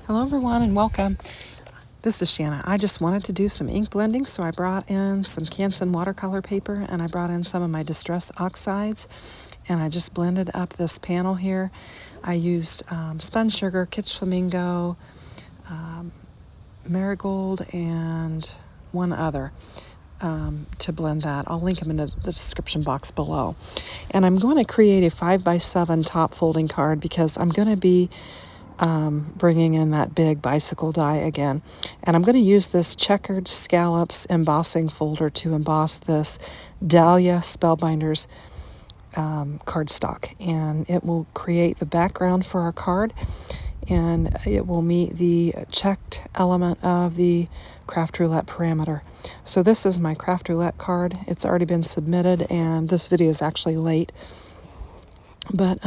Hello everyone and welcome. This is Shanna. I just wanted to do some ink blending, so I brought in some Canson watercolor paper and I brought in some of my Distress Oxides, and I just blended up this panel here. I used spun sugar, Kitsch Flamingo, marigold, and one other to blend that. I'll link them in the description box below. And I'm going to create a 5x7 top folding card because I'm going to be bringing in that big bicycle die again. And I'm going to use this Checkered Scallops embossing folder to emboss this Dahlia Spellbinders cardstock. And it will create the background for our card, and it will meet the checked element of the Craft Roulette parameter. So this is my Craft Roulette card. It's already been submitted, and this video is actually late. But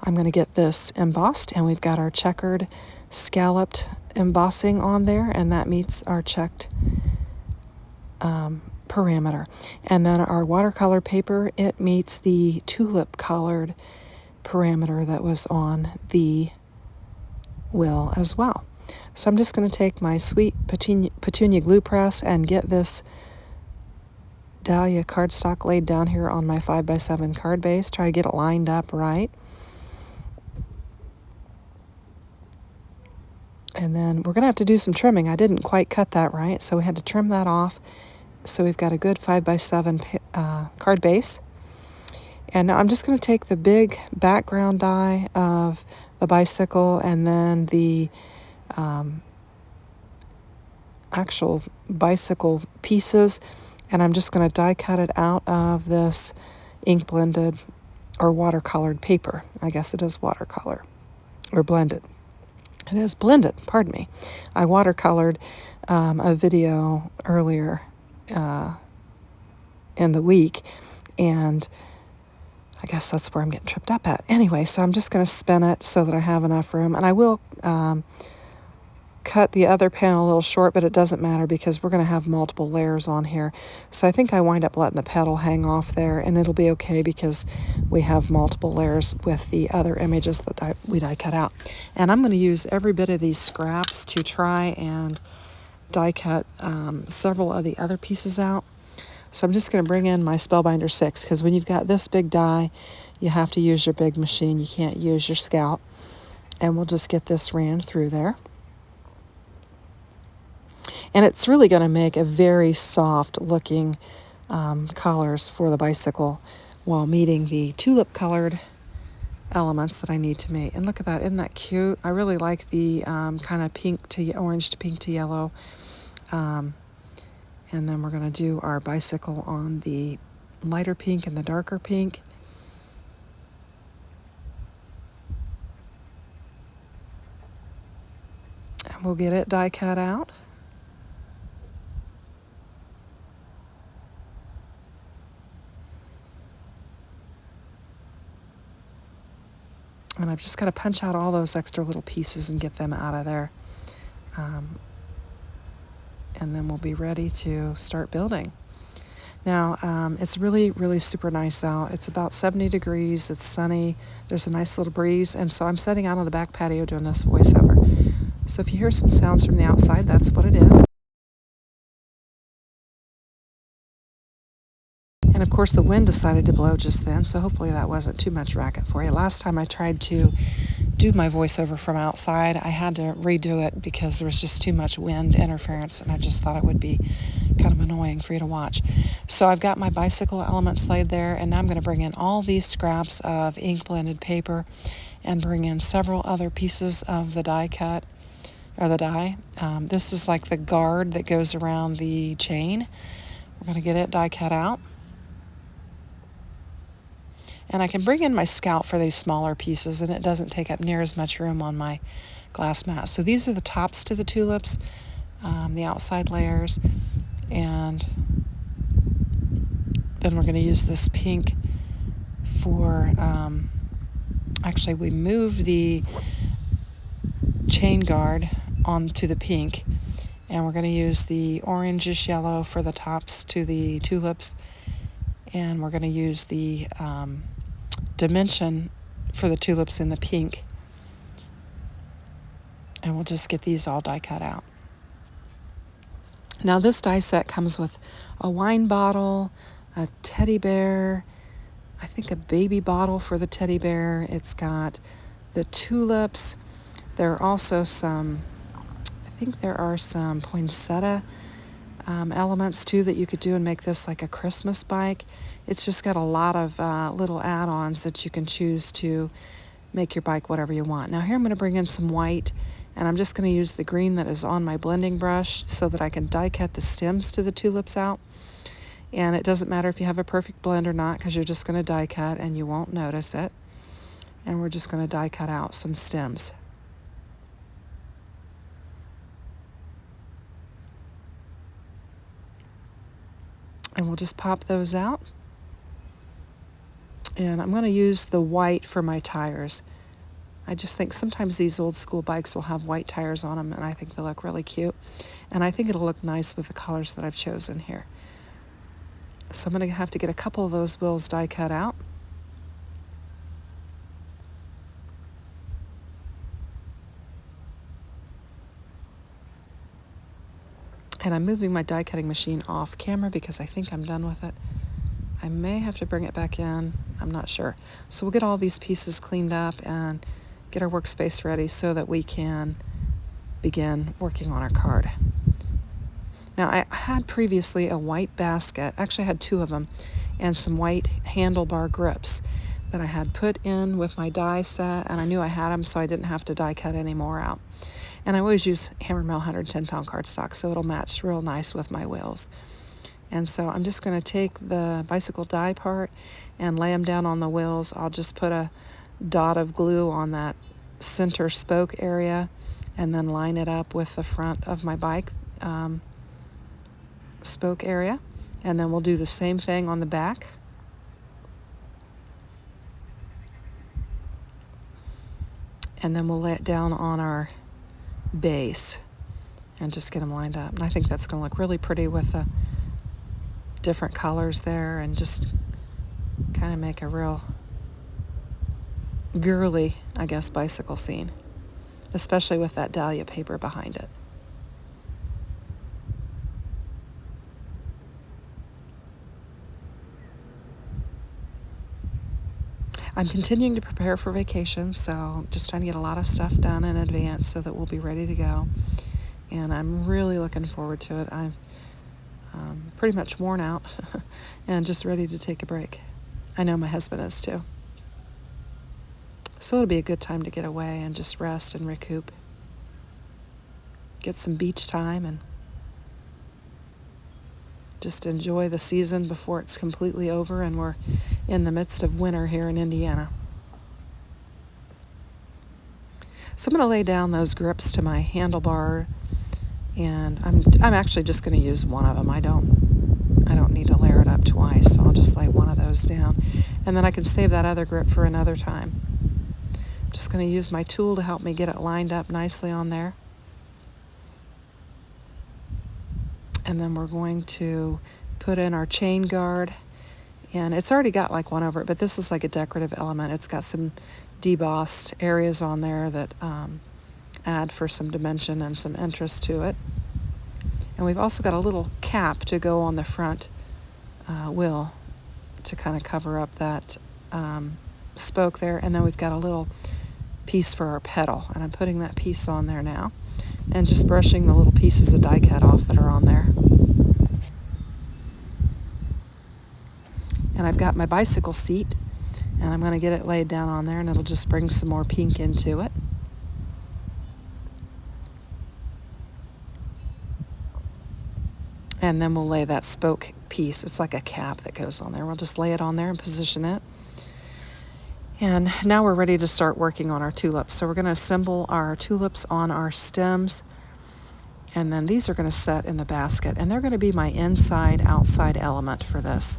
I'm going to get this embossed, and we've got our checkered scalloped embossing on there, and that meets our checked parameter. And then our watercolor paper, it meets the tulip colored parameter that was on the will as well. So I'm just going to take my sweet petunia glue press and get this Dahlia cardstock laid down here on my 5x7 card base. Try to get it lined up right. And then we're going to have to do some trimming. I didn't quite cut that right, so we had to trim that off. So we've got a good 5x7 card base. And now I'm just going to take the big background die of the bicycle and then the actual bicycle pieces, and I'm just going to die cut it out of this ink blended or watercolored paper. I guess it is watercolor or blended. It is blended, pardon me. I watercolored a video earlier in the week, and I guess that's where I'm getting tripped up at. Anyway, so I'm just going to spin it so that I have enough room, and I will cut the other panel a little short, but it doesn't matter because we're going to have multiple layers on here. So I think I wind up letting the petal hang off there, and it'll be okay because we have multiple layers with the other images that we die cut out. And I'm going to use every bit of these scraps to try and die cut several of the other pieces out. So I'm just going to bring in my Spellbinder 6, because when you've got this big die, you have to use your big machine. You can't use your scalp. And we'll just get this ran through there. And it's really going to make a very soft looking colors for the bicycle while meeting the tulip colored elements that I need to make. And look at that, isn't that cute? I really like the kind of pink to orange to pink to yellow. And then we're going to do our bicycle on the lighter pink and the darker pink. And we'll get it die cut out. And I've just got to punch out all those extra little pieces and get them out of there. And then we'll be ready to start building. Now, it's really, really super nice out. It's about 70 degrees. It's sunny. There's a nice little breeze. And so I'm sitting out on the back patio doing this voiceover. So if you hear some sounds from the outside, that's what it is. And of course the wind decided to blow just then, so hopefully that wasn't too much racket for you. Last time I tried to do my voiceover from outside, I had to redo it because there was just too much wind interference, and I just thought it would be kind of annoying for you to watch. So I've got my bicycle elements laid there, and now I'm going to bring in all these scraps of ink blended paper and bring in several other pieces of the die cut, or the die. This is like the guard that goes around the chain. We're going to get it die cut out. And I can bring in my scalp for these smaller pieces, and it doesn't take up near as much room on my glass mat. So these are the tops to the tulips, the outside layers, and then we're going to use this pink for, actually we moved the chain guard onto the pink, and we're going to use the orangish yellow for the tops to the tulips, and we're going to use the dimension for the tulips in the pink. And we'll just get these all die cut out. Now this die set comes with a wine bottle, a teddy bear, I think a baby bottle for the teddy bear. It's got the tulips. There are also some, I think there are some poinsettia elements too that you could do and make this like a Christmas bike. It's just got a lot of little add-ons that you can choose to make your bike whatever you want. Now here I'm going to bring in some white, and I'm just going to use the green that is on my blending brush so that I can die cut the stems to the tulips out. And it doesn't matter if you have a perfect blend or not, because you're just going to die cut and you won't notice it. And we're just going to die cut out some stems. And we'll just pop those out. And I'm going to use the white for my tires. I just think sometimes these old school bikes will have white tires on them, and I think they look really cute. And I think it'll look nice with the colors that I've chosen here. So I'm going to have to get a couple of those wheels die cut out. And I'm moving my die cutting machine off camera because I think I'm done with it. I may have to bring it back in. I'm not sure. So we'll get all these pieces cleaned up and get our workspace ready so that we can begin working on our card. Now, I had previously a white basket. Actually, I had two of them, and some white handlebar grips that I had put in with my die set, and I knew I had them, so I didn't have to die cut any more out. And I always use Hammermill 110-pound cardstock, so it'll match real nice with my wheels. And so I'm just going to take the bicycle die part and lay them down on the wheels. I'll just put a dot of glue on that center spoke area and then line it up with the front of my bike spoke area. And then we'll do the same thing on the back. And then we'll lay it down on our base and just get them lined up. And I think that's going to look really pretty with the different colors there, and just kind of make a real girly, I guess, bicycle scene, especially with that dahlia paper behind it. I'm continuing to prepare for vacation, so just trying to get a lot of stuff done in advance so that we'll be ready to go. And I'm really looking forward to it. I'm pretty much worn out and just ready to take a break. I know my husband is too. So it'll be a good time to get away and just rest and recoup. Get some beach time and just enjoy the season before it's completely over and we're in the midst of winter here in Indiana. So I'm going to lay down those grips to my handlebar, and I'm actually just going to use one of them. I don't need to layer it up twice, so I'll just lay one of those down, and then I can save that other grip for another time. I'm just going to use my tool to help me get it lined up nicely on there. And then we're going to put in our chain guard, and it's already got like one over it, but this is like a decorative element. It's got some debossed areas on there that add for some dimension and some interest to it. And we've also got a little cap to go on the front wheel to kind of cover up that spoke there. And then we've got a little piece for our pedal, and I'm putting that piece on there now and just brushing the little pieces of die cut off that are on there. And I've got my bicycle seat, and I'm going to get it laid down on there, and it'll just bring some more pink into it. And then we'll lay that spoke piece. It's like a cap that goes on there. We'll just lay it on there and position it. And now we're ready to start working on our tulips. So we're going to assemble our tulips on our stems. And then these are going to set in the basket. And they're going to be my inside-outside element for this.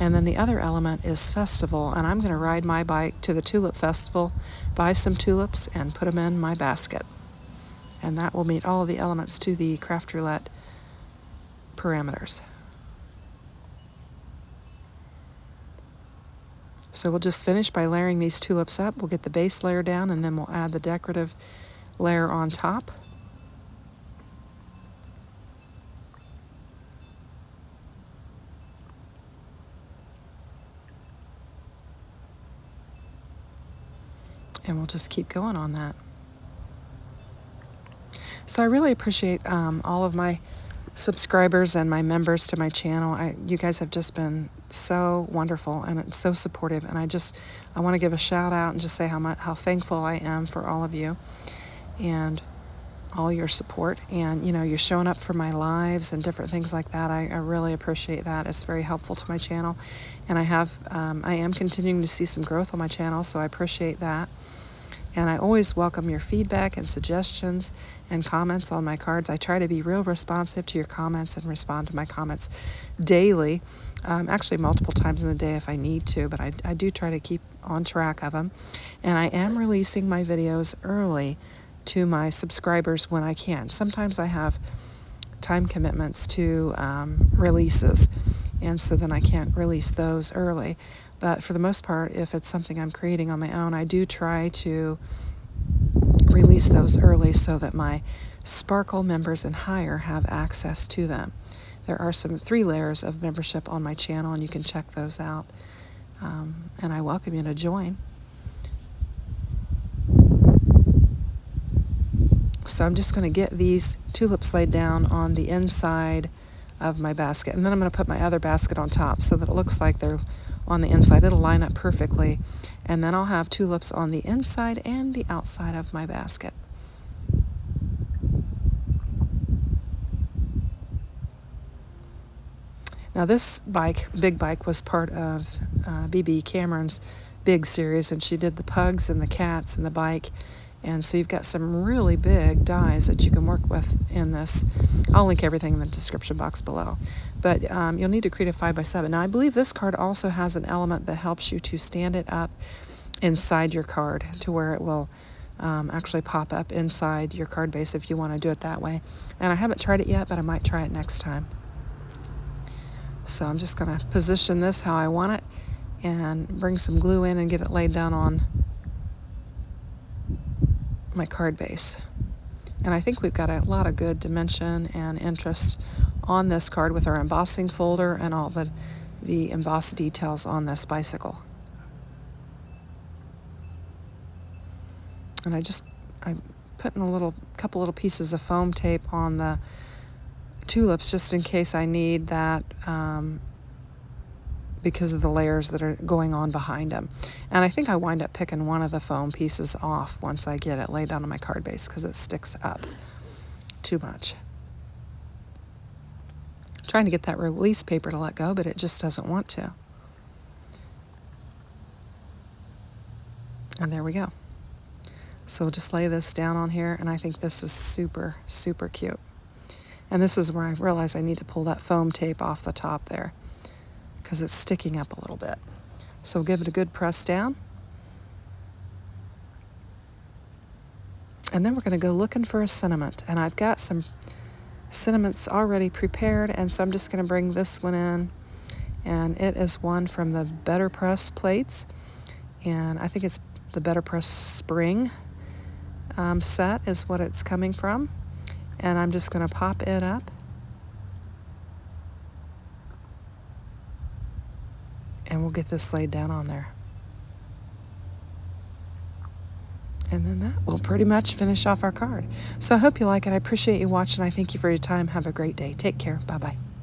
And then the other element is festival. And I'm going to ride my bike to the tulip festival, buy some tulips, and put them in my basket. And that will meet all of the elements to the craft roulette parameters. So we'll just finish by layering these tulips up. We'll get the base layer down, and then we'll add the decorative layer on top. And we'll just keep going on that. So I really appreciate all of my subscribers and my members to my channel. You guys have just been so wonderful and so supportive, and I want to give a shout out and just say how thankful I am for all of you and all your support, and you're showing up for my lives and different things like that. I really appreciate that. It's very helpful to my channel, and I am continuing to see some growth on my channel, so I appreciate that. And I always welcome your feedback and suggestions and comments on my cards. I try to be real responsive to your comments and respond to my comments daily, actually multiple times in the day if I need to, but I do try to keep on track of them. And I am releasing my videos early to my subscribers when I can. Sometimes I have time commitments to releases, and so then I can't release those early. But for the most part, if it's something I'm creating on my own, I do try to release those early so that my Sparkle members and higher have access to them. There are 3 layers of membership on my channel, and you can check those out. And I welcome you to join. So I'm just going to get these tulips laid down on the inside of my basket. And then I'm going to put my other basket on top so that it looks like they're on the inside. It'll line up perfectly. And then I'll have tulips on the inside and the outside of my basket. Now this big bike, was part of BB Cameron's big series, and she did the pugs and the cats and the bike. And so you've got some really big dies that you can work with in this. I'll link everything in the description box below. But you'll need to create a 5x7. Now I believe this card also has an element that helps you to stand it up inside your card to where it will actually pop up inside your card base if you want to do it that way. And I haven't tried it yet, but I might try it next time. So I'm just going to position this how I want it and bring some glue in and get it laid down on my card base. And I think we've got a lot of good dimension and interest on this card with our embossing folder and all the embossed details on this bicycle. And I'm putting a couple little pieces of foam tape on the tulips just in case I need that because of the layers that are going on behind them. And I think I wind up picking one of the foam pieces off once I get it laid down on my card base because it sticks up too much. I'm trying to get that release paper to let go, but it just doesn't want to. And there we go. So we'll just lay this down on here, and I think this is super, super cute. And this is where I realize I need to pull that foam tape off the top there because it's sticking up a little bit. So we'll give it a good press down. And then we're going to go looking for a sentiment. And I've got some sentiments already prepared, and so I'm just going to bring this one in. And it is one from the Better Press plates. And I think it's the Better Press Spring set is what it's coming from. And I'm just going to pop it up. And we'll get this laid down on there. And then that will pretty much finish off our card. So I hope you like it. I appreciate you watching. I thank you for your time. Have a great day. Take care. Bye-bye.